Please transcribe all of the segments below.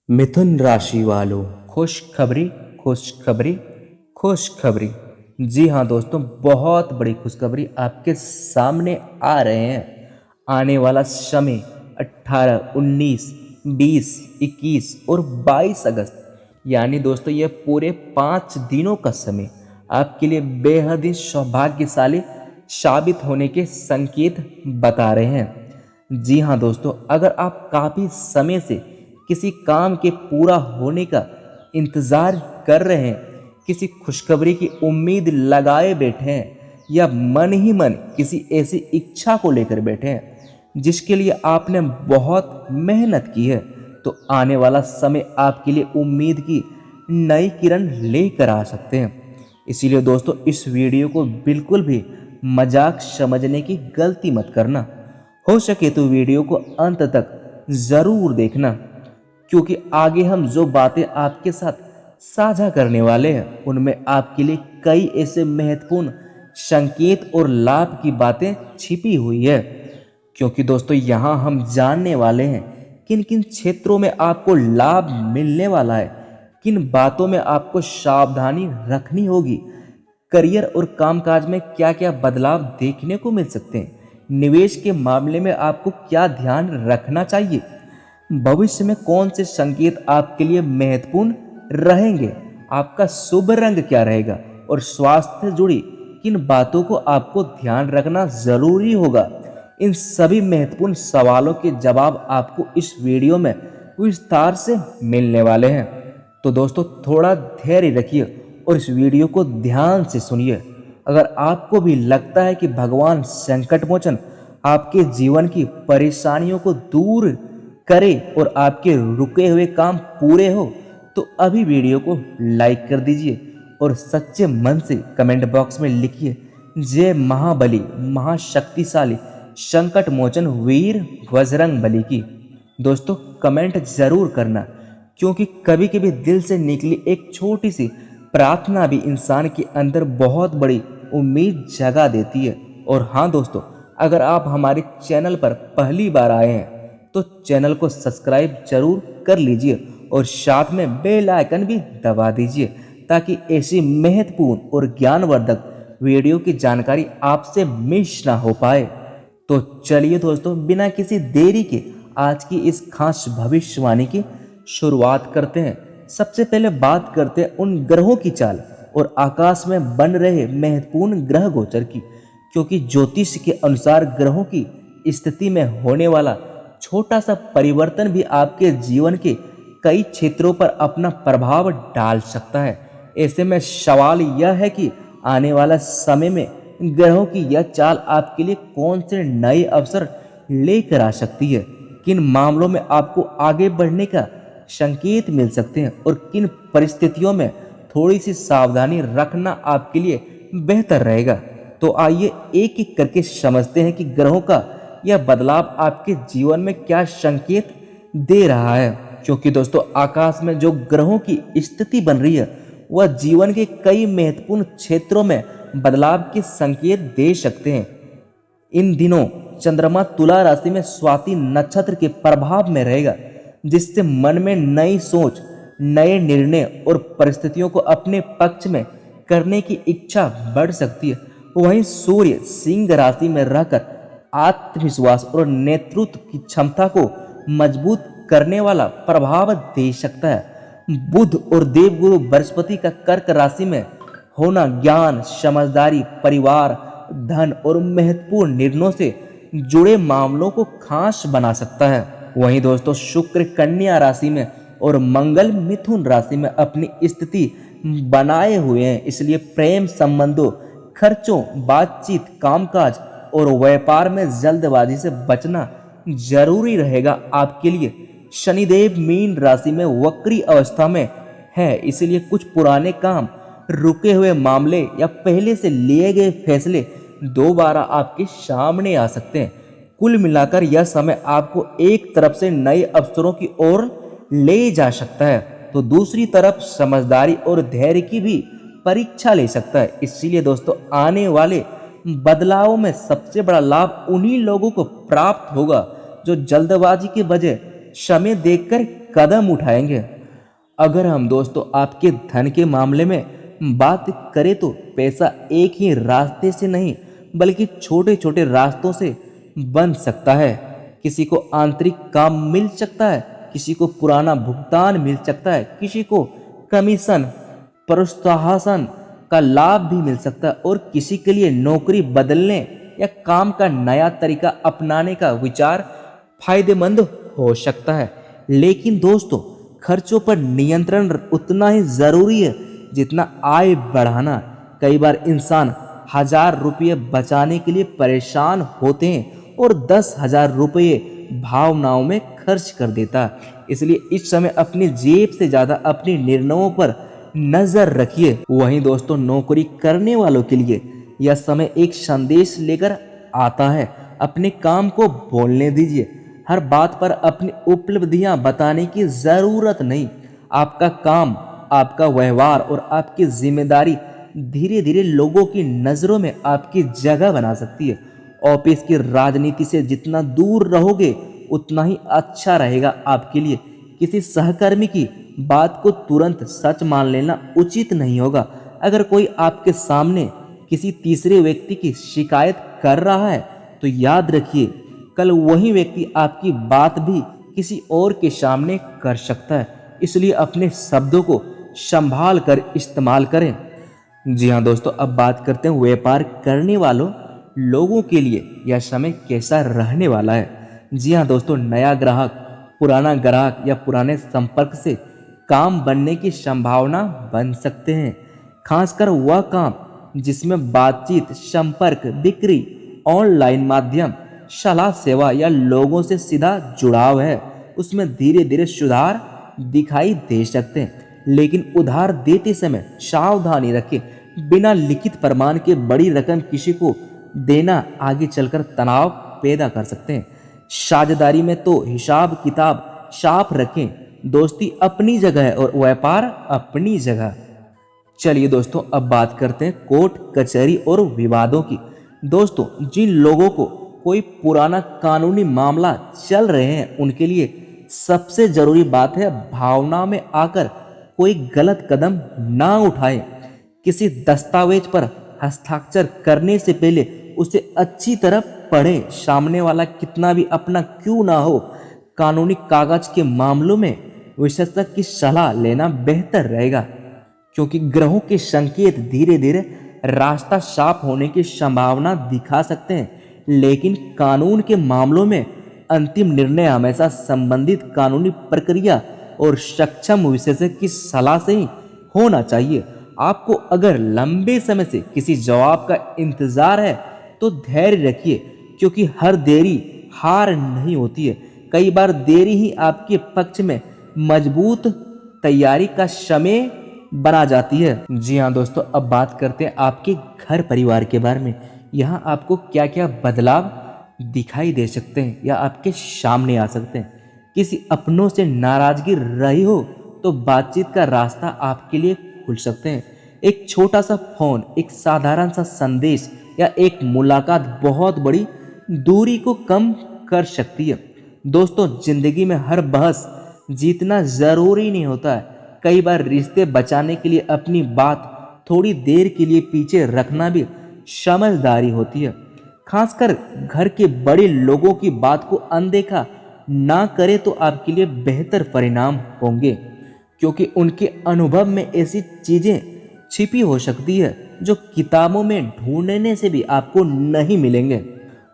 मिथुन राशि वालों, खुशखबरी खुशखबरी खुशखबरी। जी हाँ दोस्तों, बहुत बड़ी खुशखबरी आपके सामने आ रहे हैं। आने वाला समय 18, 19, 20, 21 और 22 अगस्त, यानी दोस्तों ये पूरे 5 दिनों का समय आपके लिए बेहद ही सौभाग्यशाली साबित होने के संकेत बता रहे हैं। जी हाँ दोस्तों, अगर आप काफ़ी समय से किसी काम के पूरा होने का इंतज़ार कर रहे हैं, किसी खुशखबरी की उम्मीद लगाए बैठे हैं, या मन ही मन किसी ऐसी इच्छा को लेकर बैठे हैं जिसके लिए आपने बहुत मेहनत की है, तो आने वाला समय आपके लिए उम्मीद की नई किरण लेकर आ सकते हैं। इसीलिए दोस्तों, इस वीडियो को बिल्कुल भी मजाक समझने की गलती मत करना। हो सके तो वीडियो को अंत तक ज़रूर देखना, क्योंकि आगे हम जो बातें आपके साथ साझा करने वाले हैं उनमें आपके लिए कई ऐसे महत्वपूर्ण संकेत और लाभ की बातें छिपी हुई है। क्योंकि दोस्तों, यहाँ हम जानने वाले हैं किन किन क्षेत्रों में आपको लाभ मिलने वाला है, किन बातों में आपको सावधानी रखनी होगी, करियर और कामकाज में क्या क्या बदलाव देखने को मिल सकते हैं, निवेश के मामले में आपको क्या ध्यान रखना चाहिए, भविष्य में कौन से संकेत आपके लिए महत्वपूर्ण रहेंगे, आपका शुभ रंग क्या रहेगा, और स्वास्थ्य से जुड़ी किन बातों को आपको ध्यान रखना जरूरी होगा। इन सभी महत्वपूर्ण सवालों के जवाब आपको इस वीडियो में विस्तार से मिलने वाले हैं। तो दोस्तों, थोड़ा धैर्य रखिए और इस वीडियो को ध्यान से सुनिए। अगर आपको भी लगता है कि भगवान संकट मोचन आपके जीवन की परेशानियों को दूर करे और आपके रुके हुए काम पूरे हो, तो अभी वीडियो को लाइक कर दीजिए और सच्चे मन से कमेंट बॉक्स में लिखिए जय महाबली महाशक्तिशाली संकट मोचन वीर बजरंग बली की। दोस्तों, कमेंट जरूर करना, क्योंकि कभी कभी दिल से निकली एक छोटी सी प्रार्थना भी इंसान के अंदर बहुत बड़ी उम्मीद जगा देती है। और हाँ दोस्तों, अगर आप हमारे चैनल पर पहली बार आए हैं तो चैनल को सब्सक्राइब जरूर कर लीजिए और साथ में बेल आइकन भी दबा दीजिए, ताकि ऐसी महत्वपूर्ण और ज्ञानवर्धक वीडियो की जानकारी आपसे मिस ना हो पाए। तो चलिए दोस्तों, बिना किसी देरी के आज की इस खास भविष्यवाणी की शुरुआत करते हैं। सबसे पहले बात करते हैं उन ग्रहों की चाल और आकाश में बन रहे महत्वपूर्ण ग्रह गोचर की, क्योंकि ज्योतिष के अनुसार ग्रहों की स्थिति में होने वाला छोटा सा परिवर्तन भी आपके जीवन के कई क्षेत्रों पर अपना प्रभाव डाल सकता है। ऐसे में सवाल यह है कि आने वाला समय में ग्रहों की यह चाल आपके लिए कौन से नए अवसर लेकर आ सकती है, किन मामलों में आपको आगे बढ़ने का संकेत मिल सकते हैं और किन परिस्थितियों में थोड़ी सी सावधानी रखना आपके लिए बेहतर रहेगा। तो आइए एक एक करके समझते हैं कि ग्रहों का यह बदलाव आपके जीवन में क्या संकेत दे रहा है। क्योंकि दोस्तों, आकाश में जो ग्रहों की स्थिति बन रही है वह जीवन के कई महत्वपूर्ण क्षेत्रों में बदलाव के संकेत दे सकते हैं। इन दिनों चंद्रमा तुला राशि में स्वाति नक्षत्र के प्रभाव में रहेगा, जिससे मन में नई सोच, नए निर्णय और परिस्थितियों को अपने पक्ष में करने की इच्छा बढ़ सकती है। वहीं सूर्य सिंह राशि में रहकर आत्मविश्वास और नेतृत्व की क्षमता को मजबूत करने वाला प्रभाव दे सकता है। बुध और देवगुरु बृहस्पति का कर्क राशि में होना ज्ञान, समझदारी, परिवार, धन और महत्वपूर्ण निर्णयों से जुड़े मामलों को खास बना सकता है। वहीं दोस्तों, शुक्र कन्या राशि में और मंगल मिथुन राशि में अपनी स्थिति बनाए हुए हैं, इसलिए प्रेम संबंधों, खर्चों, बातचीत, कामकाज और व्यापार में जल्दबाजी से बचना जरूरी रहेगा आपके लिए। शनिदेव मीन राशि में वक्री अवस्था में है, इसलिए कुछ पुराने काम, रुके हुए मामले या पहले से लिए गए फैसले दोबारा आपके सामने आ सकते हैं। कुल मिलाकर यह समय आपको एक तरफ से नए अवसरों की ओर ले जा सकता है, तो दूसरी तरफ समझदारी और धैर्य की भी परीक्षा ले सकता है। इसीलिए दोस्तों, आने वाले बदलावों में सबसे बड़ा लाभ उन्हीं लोगों को प्राप्त होगा जो जल्दबाजी के बजाय समय देखकर कदम उठाएंगे। अगर हम दोस्तों आपके धन के मामले में बात करें तो पैसा एक ही रास्ते से नहीं बल्कि छोटे छोटे रास्तों से बन सकता है। किसी को आंतरिक काम मिल सकता है, किसी को पुराना भुगतान मिल सकता है, किसी को कमीशन प्रोत्साहन का लाभ भी मिल सकता है और किसी के लिए नौकरी बदलने या काम का नया तरीका अपनाने का विचार फायदेमंद हो सकता है। लेकिन दोस्तों खर्चों पर नियंत्रण उतना ही जरूरी है जितना आय बढ़ाना। कई बार इंसान 1000 रुपये बचाने के लिए परेशान होते हैं और 10,000 रुपये भावनाओं में खर्च कर देता। इसलिए इस समय अपनी जेब से ज्यादा अपने निर्णयों पर नजर रखिए। वहीं दोस्तों नौकरी करने वालों के लिए यह समय एक संदेश लेकर आता है। अपने काम को बोलने दीजिए। हर बात पर अपनी उपलब्धियां बताने की जरूरत नहीं। आपका काम, आपका व्यवहार और आपकी जिम्मेदारी धीरे धीरे लोगों की नजरों में आपकी जगह बना सकती है। ऑफिस की राजनीति से जितना दूर रहोगे उतना ही अच्छा रहेगा आपके लिए। किसी सहकर्मी की बात को तुरंत सच मान लेना उचित नहीं होगा। अगर कोई आपके सामने किसी तीसरे व्यक्ति की शिकायत कर रहा है तो याद रखिए कल वही व्यक्ति आपकी बात भी किसी और के सामने कर सकता है। इसलिए अपने शब्दों को संभाल कर इस्तेमाल करें। जी हाँ दोस्तों, अब बात करते हैं व्यापार करने वालों लोगों के लिए यह समय कैसा रहने वाला है। जी हाँ दोस्तों, नया ग्राहक, पुराना ग्राहक या पुराने संपर्क से काम बनने की संभावना बन सकते हैं। खासकर वह काम जिसमें बातचीत, संपर्क, बिक्री, ऑनलाइन माध्यम, सलाह सेवा या लोगों से सीधा जुड़ाव है, उसमें धीरे धीरे सुधार दिखाई दे सकते हैं। लेकिन उधार देते समय सावधानी रखें। बिना लिखित प्रमाण के बड़ी रकम किसी को देना आगे चलकर तनाव पैदा कर सकते हैं। साझेदारी में तो हिसाब किताब साफ रखें। दोस्ती अपनी जगह है और व्यापार अपनी जगह। चलिए दोस्तों, अब बात करते हैं कोर्ट कचहरी और विवादों की। दोस्तों जिन लोगों को कोई पुराना कानूनी मामला चल रहे हैं उनके लिए सबसे जरूरी बात है भावना में आकर कोई गलत कदम ना उठाएं। किसी दस्तावेज पर हस्ताक्षर करने से पहले उसे अच्छी तरह पढ़ें। सामने वाला कितना भी अपना क्यों ना हो, कानूनी कागज के मामलों में विशेषज्ञ की सलाह लेना बेहतर रहेगा, क्योंकि ग्रहों के संकेत धीरे धीरे रास्ता साफ होने की संभावना दिखा सकते हैं। लेकिन कानून के मामलों में अंतिम निर्णय हमेशा संबंधित कानूनी प्रक्रिया और सक्षम विशेषज्ञ की सलाह से ही होना चाहिए। आपको अगर लंबे समय से किसी जवाब का इंतजार है तो धैर्य रखिए, क्योंकि हर देरी हार नहीं होती है। कई बार देरी ही आपके पक्ष में मजबूत तैयारी का समय बना जाती है। जी हाँ दोस्तों, अब बात करते हैं आपके घर परिवार के बारे में। यहाँ आपको क्या क्या बदलाव दिखाई दे सकते हैं या आपके सामने आ सकते हैं। किसी अपनों से नाराजगी रही हो तो बातचीत का रास्ता आपके लिए खुल सकते हैं। एक छोटा सा फोन, एक साधारण सा संदेश या एक मुलाकात बहुत बड़ी दूरी को कम कर सकती है। दोस्तों जिंदगी में हर बहस जीतना जरूरी नहीं होता है। कई बार रिश्ते बचाने के लिए अपनी बात थोड़ी देर के लिए पीछे रखना भी समझदारी होती है। खासकर घर के बड़े लोगों की बात को अनदेखा ना करें तो आपके लिए बेहतर परिणाम होंगे, क्योंकि उनके अनुभव में ऐसी चीजें छिपी हो सकती है जो किताबों में ढूंढने से भी आपको नहीं मिलेंगे।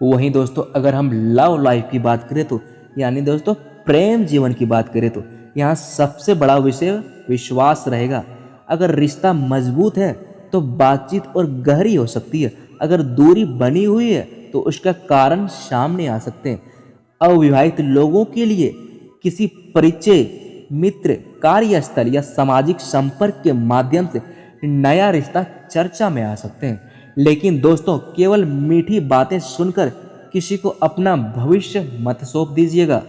वहीं दोस्तों अगर हम लव लाइफ की बात करें तो यानी दोस्तों प्रेम जीवन की बात करें तो यहाँ सबसे बड़ा विषय विश्वास रहेगा। अगर रिश्ता मजबूत है तो बातचीत और गहरी हो सकती है। अगर दूरी बनी हुई है तो उसका कारण सामने आ सकते हैं। अविवाहित लोगों के लिए किसी परिचय, मित्र, कार्यस्थल या सामाजिक संपर्क के माध्यम से नया रिश्ता चर्चा में आ सकते हैं। लेकिन दोस्तों केवल मीठी बातें सुनकर किसी को अपना भविष्य मत सौंप दीजिएगा।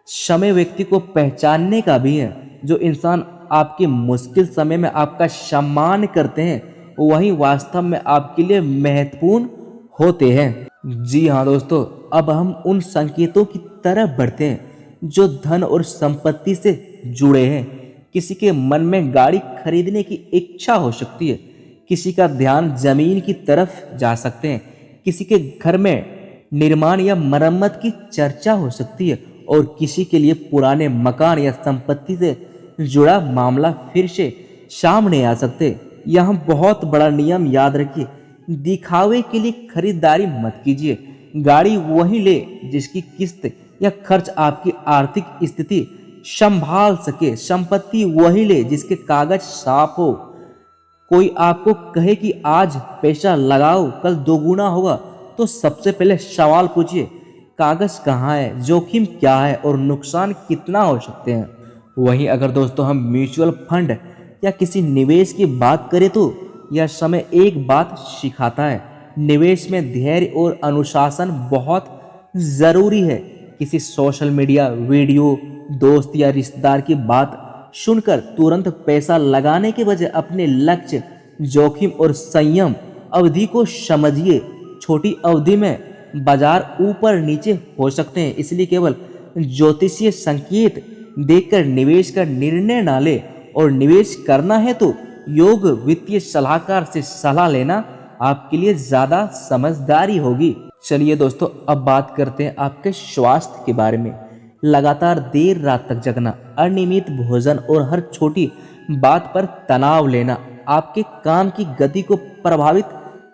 समय व्यक्ति को पहचानने का भी है। जो इंसान आपके मुश्किल समय में आपका सम्मान करते हैं वही वास्तव में आपके लिए महत्वपूर्ण होते हैं। जी हाँ दोस्तों, अब हम उन संकेतों की तरफ बढ़ते हैं जो धन और संपत्ति से जुड़े हैं। किसी के मन में गाड़ी खरीदने की इच्छा हो सकती है, किसी का ध्यान जमीन की तरफ जा सकते हैं, किसी के घर में निर्माण या मरम्मत की चर्चा हो सकती है और किसी के लिए पुराने मकान या संपत्ति से जुड़ा मामला फिर से सामने आ सकते हैं। यहाँ बहुत बड़ा नियम याद रखिए, दिखावे के लिए खरीदारी मत कीजिए। गाड़ी वही ले जिसकी किस्त या खर्च आपकी आर्थिक स्थिति संभाल सके। संपत्ति वही ले जिसके कागज साफ हो। कोई आपको कहे कि आज पैसा लगाओ कल दोगुना होगा, तो सबसे पहले सवाल पूछिए, कागज कहाँ है, जोखिम क्या है और नुकसान कितना हो सकते हैं। वहीं अगर दोस्तों हम म्यूचुअल फंड या किसी निवेश की बात करें तो यह समय एक बात सिखाता है, निवेश में धैर्य और अनुशासन बहुत ज़रूरी है। किसी सोशल मीडिया वीडियो, दोस्त या रिश्तेदार की बात सुनकर तुरंत पैसा लगाने के बजाय अपने लक्ष्य, जोखिम और संयम अवधि को समझिए। छोटी अवधि में बाजार ऊपर नीचे हो सकते हैं, इसलिए केवल ज्योतिषीय संकेत देखकर निवेश का निर्णय ना ले। और निवेश करना है तो योग वित्तीय सलाहकार से सलाह लेना आपके लिए ज्यादा समझदारी होगी। चलिए दोस्तों, अब बात करते हैं आपके स्वास्थ्य के बारे में। लगातार देर रात तक जगना, अनियमित भोजन और हर छोटी बात पर तनाव लेना आपके काम की गति को प्रभावित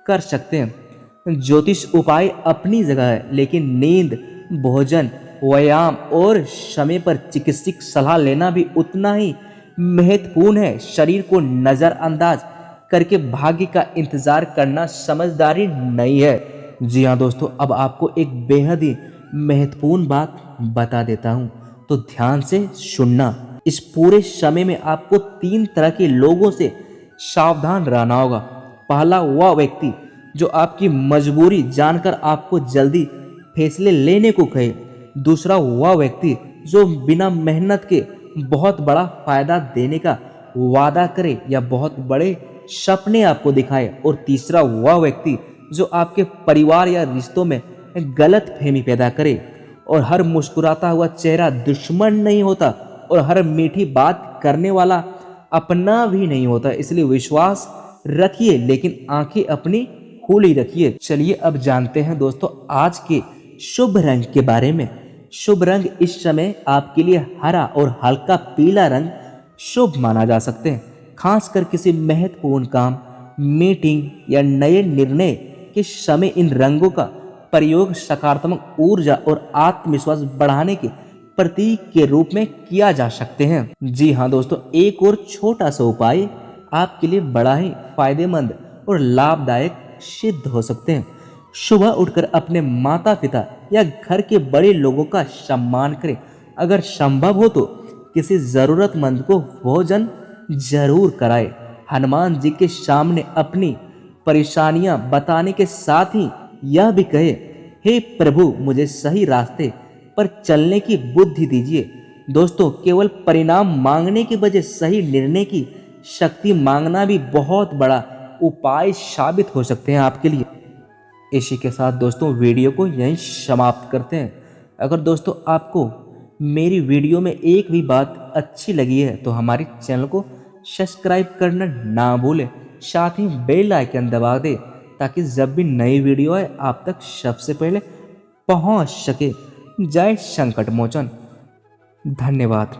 कर सकते हैं। ज्योतिष उपाय अपनी जगह है, लेकिन नींद, भोजन, व्यायाम और समय पर चिकित्सक सलाह लेना भी उतना ही महत्वपूर्ण है। शरीर को नजरअंदाज करके भाग्य का इंतजार करना समझदारी नहीं है। जी हाँ दोस्तों, अब आपको एक बेहद ही महत्वपूर्ण बात बता देता हूँ, तो ध्यान से सुनना। इस पूरे समय में आपको 3 तरह के लोगों से सावधान रहना होगा। पहला, वह व्यक्ति जो आपकी मजबूरी जानकर आपको जल्दी फैसले लेने को कहे। दूसरा, वह व्यक्ति जो बिना मेहनत के बहुत बड़ा फायदा देने का वादा करे या बहुत बड़े सपने आपको दिखाए। और तीसरा, वह व्यक्ति जो आपके परिवार या रिश्तों में गलत फहमी पैदा करे। और हर मुस्कुराता हुआ चेहरा दुश्मन नहीं होता और हर मीठी बात करने वाला अपना भी नहीं होता। इसलिए विश्वास रखिए, लेकिन आंखें अपनी खुली रखिए। चलिए अब जानते हैं दोस्तों आज के शुभ रंग के बारे में। शुभ रंग इस समय आपके लिए हरा और हल्का पीला रंग शुभ माना जा सकते हैं। खासकर किसी महत्वपूर्ण काम, मीटिंग या नए निर्णय के समय इन रंगों का प्रयोग सकारात्मक ऊर्जा और आत्मविश्वास बढ़ाने के प्रतीक के रूप में किया जा सकते हैं। जी हाँ दोस्तों, एक और छोटा सा उपाय आपके लिए बड़ा ही फायदेमंद और लाभदायक सिद्ध हो सकते हैं। सुबह उठकर अपने माता पिता या घर के बड़े लोगों का सम्मान करें। अगर संभव हो तो किसी जरूरतमंद को भोजन जरूर कराएं। हनुमान जी के सामने अपनी परेशानियां बताने के साथ ही यह भी कहे, हे प्रभु मुझे सही रास्ते पर चलने की बुद्धि दीजिए। दोस्तों, केवल परिणाम मांगने के बजाय सही निर्णय की शक्ति मांगना भी बहुत बड़ा उपाय साबित हो सकते हैं आपके लिए। इसी के साथ दोस्तों वीडियो को यहीं समाप्त करते हैं। अगर दोस्तों आपको मेरी वीडियो में एक भी बात अच्छी लगी है तो हमारे चैनल को सब्सक्राइब करना ना भूलें, साथ ही बेल आइकन दबा दें ताकि जब भी नई वीडियो आए आप तक सबसे पहले पहुंच सके। जय संकट मोचन। धन्यवाद।